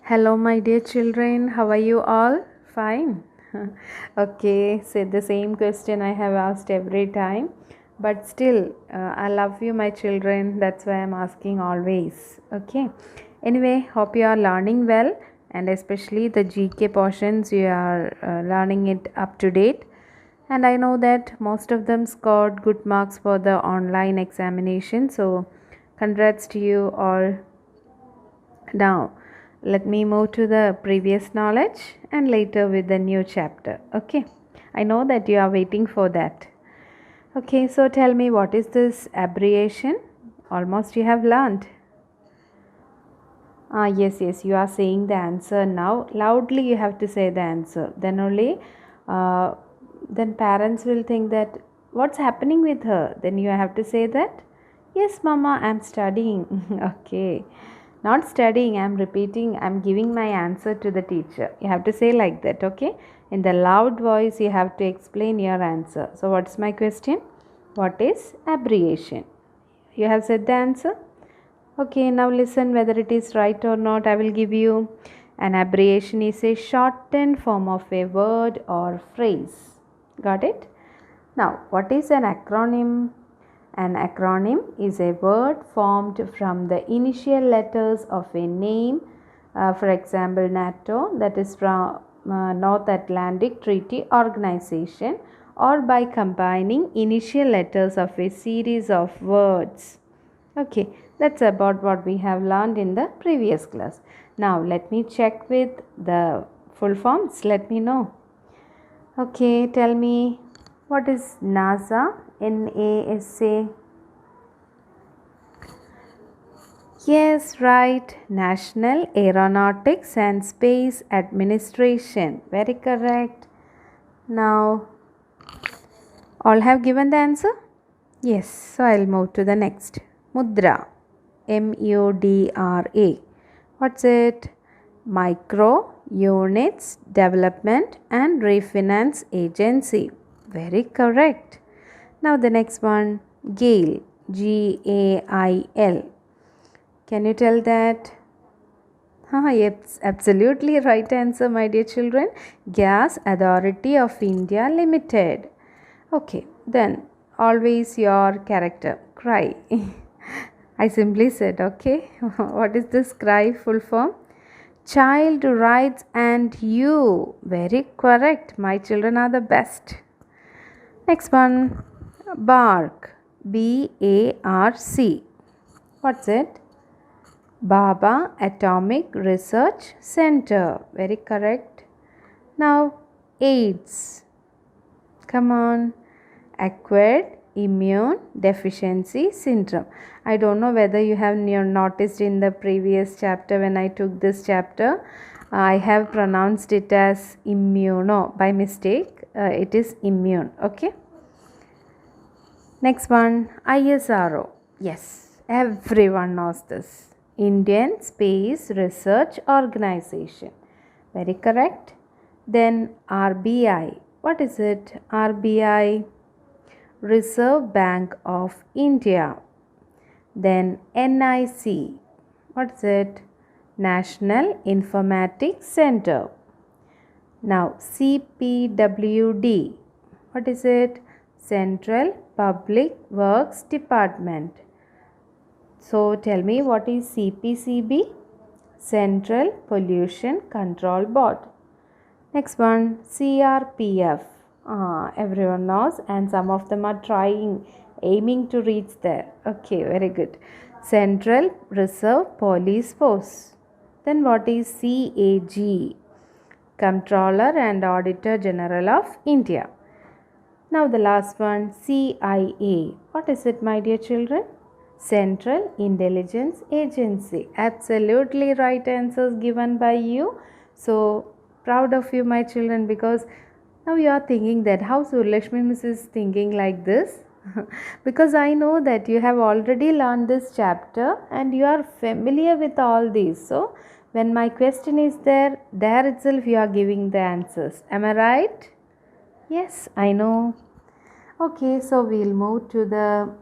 Hello, my dear children. How are you all? Fine. Okay, so the same question I have asked every time, but still, I love you, my children. That's why I'm asking always. Okay. Anyway, hope you are learning well, and especially the GK portions, you are learning it up to date. And I know that most of them scored good marks for the online examination. So, congrats to you all. Now, let me move to the previous knowledge and later with the new chapter. Okay, I know that you are waiting for that. Okay, so tell me, what is this abbreviation? Almost you have learned. Yes, you are saying the answer now. Loudly, you have to say the answer. Then only, uh, then parents will think that what's happening with her. Then you have to say that, yes, Mama, I'm studying. Okay, not studying, I'm repeating, I'm giving my answer to the teacher. You have to say like that, okay? In the loud voice, you have to explain your answer. So, what's my question? What is abbreviation? You have said the answer? Okay, now listen whether it is right or not. I will give you an abbreviation is a shortened form of a word or phrase. Got it? Now, what is an acronym? An acronym is a word formed from the initial letters of a name, for example, NATO, that is from North Atlantic Treaty Organization, or by combining initial letters of a series of words. Okay, that's about what we have learned in the previous class. Now, let me check with the full forms. Let me know. Okay, tell me, what is NASA? NASA. Yes, right. National Aeronautics and Space Administration. Very correct. Now, all have given the answer? Yes, so I'll move to the next. Mudra. MUDRA. What's it? Micro Units Development and Refinance Agency. Very correct. Now the next one. GAIL. GAIL. Can you tell that? Yes, absolutely right answer, my dear children. Gas Authority of India Limited. Okay, then always your character. Cry. I simply said, okay. What is this cry full form? Child rights and you. Very correct. My children are the best. Next one. Bark. BARC. What's it? Baba Atomic Research Center. Very correct. Now, AIDS. Come on. Acquired immune deficiency syndrome. I don't know whether you have noticed in the previous chapter when I took this chapter, I have pronounced it as immuno by mistake. It is immune. Okay. Next one, ISRO. Yes, everyone knows this. Indian Space Research Organization. Very correct. Then RBI. What is it? RBI. Reserve Bank of India. Then NIC. What's it? National Informatics Center. Now CPWD. What is it? Central Public Works Department. So tell me, what is CPCB? Central Pollution Control Board. Next one, CRPF. Everyone knows, and some of them are aiming to reach there. Okay, very good. Central Reserve Police Force. Then what is CAG? Comptroller and Auditor General of India. Now the last one, CIA. What is it, my dear children? Central Intelligence Agency. Absolutely right answers given by you. So proud of you, my children, because now you are thinking that how Surlakshmi Miss is thinking like this. Because I know that you have already learned this chapter and you are familiar with all these. So when my question is there itself you are giving the answers. Am I right? Yes, I know. Okay, so we'll move to the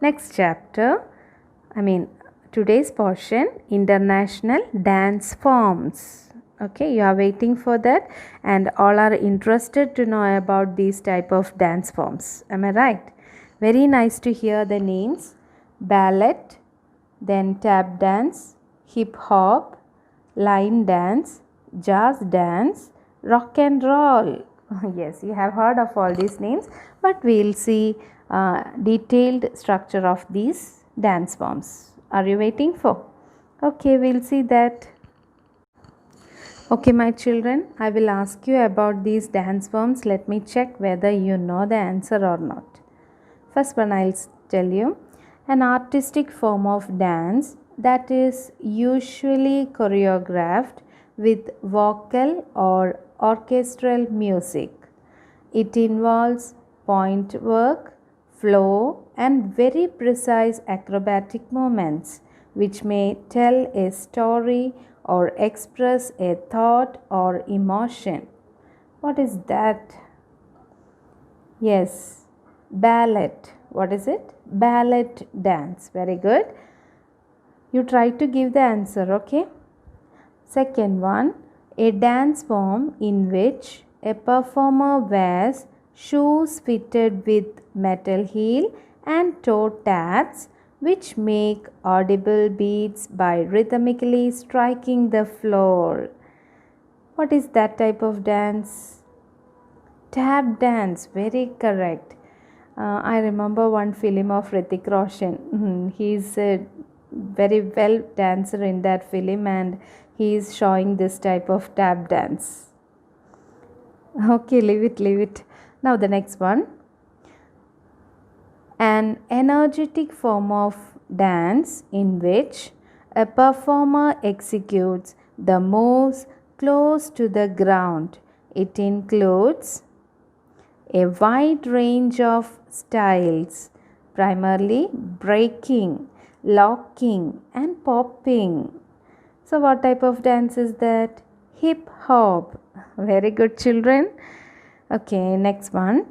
Next chapter, today's portion, international dance forms. Okay, you are waiting for that, and all are interested to know about these type of dance forms. Am I right? Very nice to hear the names: ballet, then tap dance, hip hop, line dance, jazz dance, rock and roll. Yes, you have heard of all these names, but we'll see detailed structure of these dance forms. Are you waiting for? Okay, we'll see that. Okay, my children, I will ask you about these dance forms. Let me check whether you know the answer or not. First one, I'll tell you, an artistic form of dance that is usually choreographed with vocal or orchestral music. It involves point work, flow, and very precise acrobatic movements which may tell a story or express a thought or emotion. What is that? Yes, ballet. What is it? Ballet dance. Very good. You try to give the answer, okay? Second one, a dance form in which a performer wears shoes fitted with metal heel and toe taps which make audible beats by rhythmically striking the floor. What is that type of dance? Tap dance, very correct. I remember one film of Hrithik Roshan. He's a very well dancer in that film, and he is showing this type of tap dance. Okay, leave it. Now the next one. An energetic form of dance in which a performer executes the moves close to the ground. It includes a wide range of styles, primarily breaking, locking, and popping. So, what type of dance is that? Hip hop. Very good, children. Okay, next one.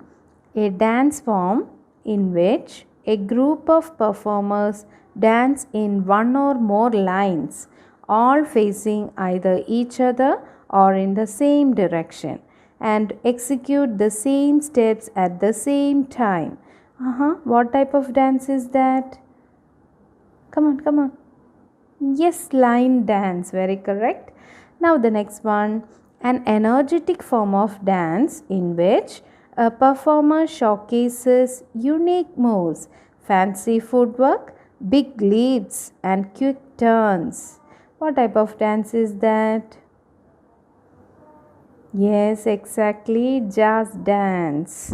A dance form in which a group of performers dance in one or more lines, all facing either each other or in the same direction, and execute the same steps at the same time. What type of dance is that? Come on. Yes, line dance. Very correct. Now the next one, an energetic form of dance in which a performer showcases unique moves, fancy footwork, big leaps, and quick turns. What type of dance is that? Yes, exactly, jazz dance.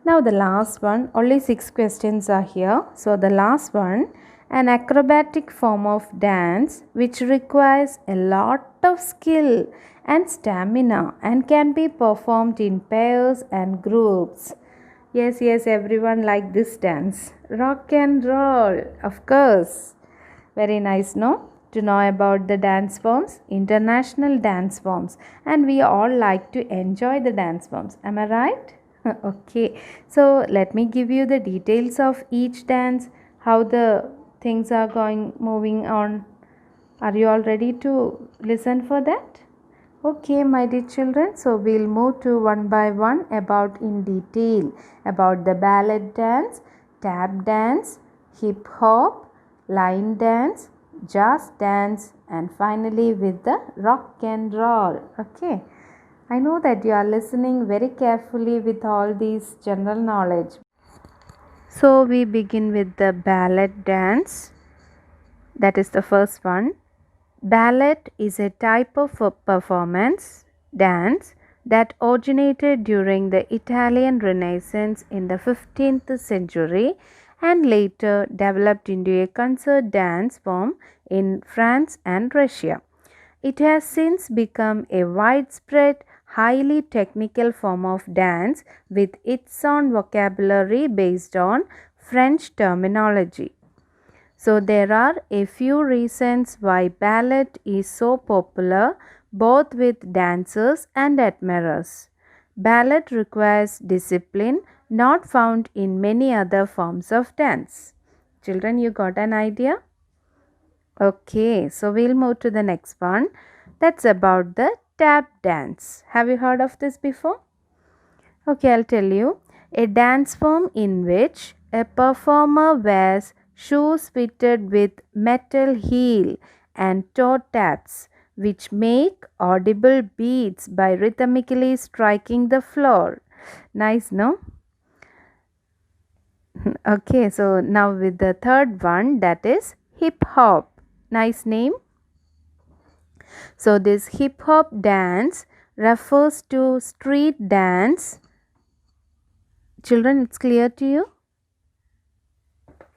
Now the last one, only 6 questions are here. So the last one, an acrobatic form of dance which requires a lot of skill and stamina and can be performed in pairs and groups. Yes, everyone like this dance. Rock and roll, of course. Very nice, no? To know about the dance forms, international dance forms, and we all like to enjoy the dance forms. Am I right? Okay, so let me give you the details of each dance, how the things are moving on. Are you all ready to listen for that? Okay, my dear children, so we'll move to one by one about in detail about the ballet dance, tap dance, hip hop, line dance, jazz dance, and finally with the rock and roll. Okay, I know that you are listening very carefully with all these general knowledge. So we begin with the ballet dance. That is the first one. Ballet is a type of performance dance that originated during the Italian Renaissance in the 15th century and later developed into a concert dance form in France and Russia. It has since become a widespread, highly technical form of dance with its own vocabulary based on French terminology. So, there are a few reasons why ballet is so popular both with dancers and admirers. Ballet requires discipline not found in many other forms of dance. Children, you got an idea? Okay, so we'll move to the next one. That's about the tap dance. Have you heard of this before? Okay, I'll tell you. A dance form in which a performer wears shoes fitted with metal heel and toe taps, which make audible beats by rhythmically striking the floor. Nice, no? Okay, so now with the third one, that is hip hop. Nice name. So this hip hop dance refers to street dance. Children, it's clear to you?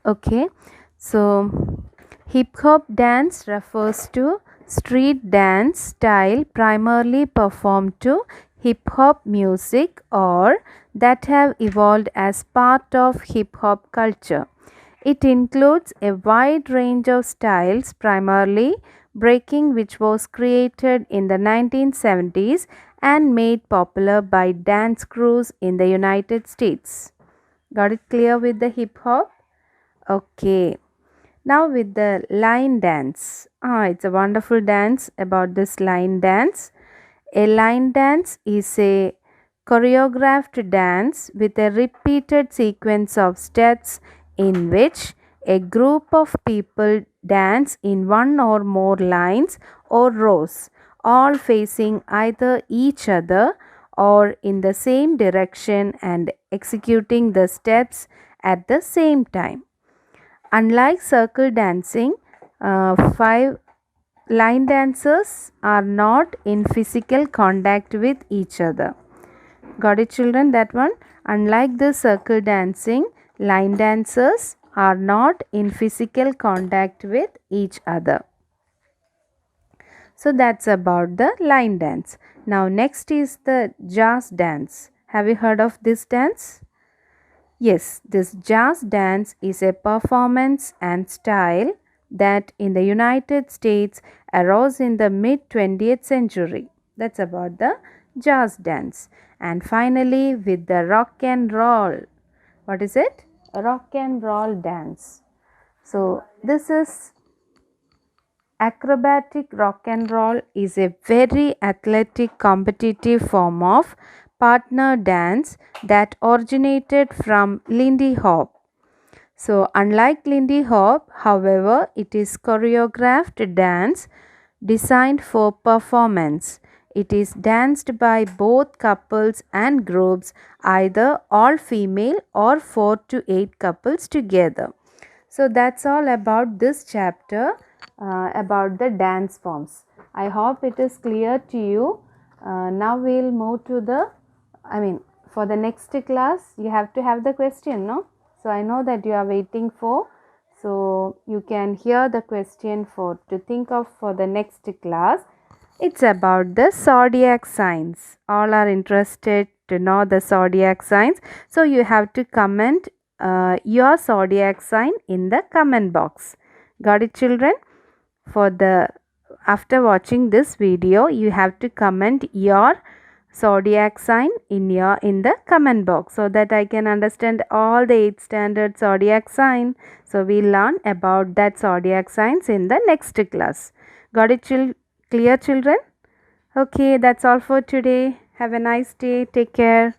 Okay, so hip hop dance refers to street dance style primarily performed to hip hop music or that have evolved as part of hip hop culture. It includes a wide range of styles, primarily breaking, which was created in the 1970s and made popular by dance crews in the United States. Got it clear with the hip hop? Okay. Now with the line dance. It's a wonderful dance about this line dance. A line dance is a choreographed dance with a repeated sequence of steps in which a group of people dance in one or more lines or rows, all facing either each other or in the same direction and executing the steps at the same time. Unlike circle dancing, five line dancers are not in physical contact with each other. Got it, children? That one. Unlike the circle dancing, line dancers are not in physical contact with each other. So that's about the line dance. Now next is the jazz dance. Have you heard of this dance? Yes, this jazz dance is a performance and style that in the United States arose in the mid 20th century. That's about the jazz dance. And finally, with the rock and roll. What is it? Rock and roll dance. So, this is acrobatic rock and roll is a very athletic competitive form of partner dance that originated from Lindy Hop. So unlike Lindy Hop, however, it is choreographed dance designed for performance. It is danced by both couples and groups, either all female or 4 to 8 couples together. So that's all about this chapter about the dance forms. I hope it is clear to you. Now we'll move to the, for the next class, you have to have the question, no? So I know that you are waiting for, so you can hear the question to think of for the next class. It's about the zodiac signs. All are interested to know the zodiac signs. So you have to comment your zodiac sign in the comment box. Got it, children? After watching this video, you have to comment your zodiac sign in the comment box so that I can understand all the 8 standard zodiac sign. So we learn about that zodiac signs in the next class. Got it, clear, children? Okay, that's all for today. Have a nice day. Take care.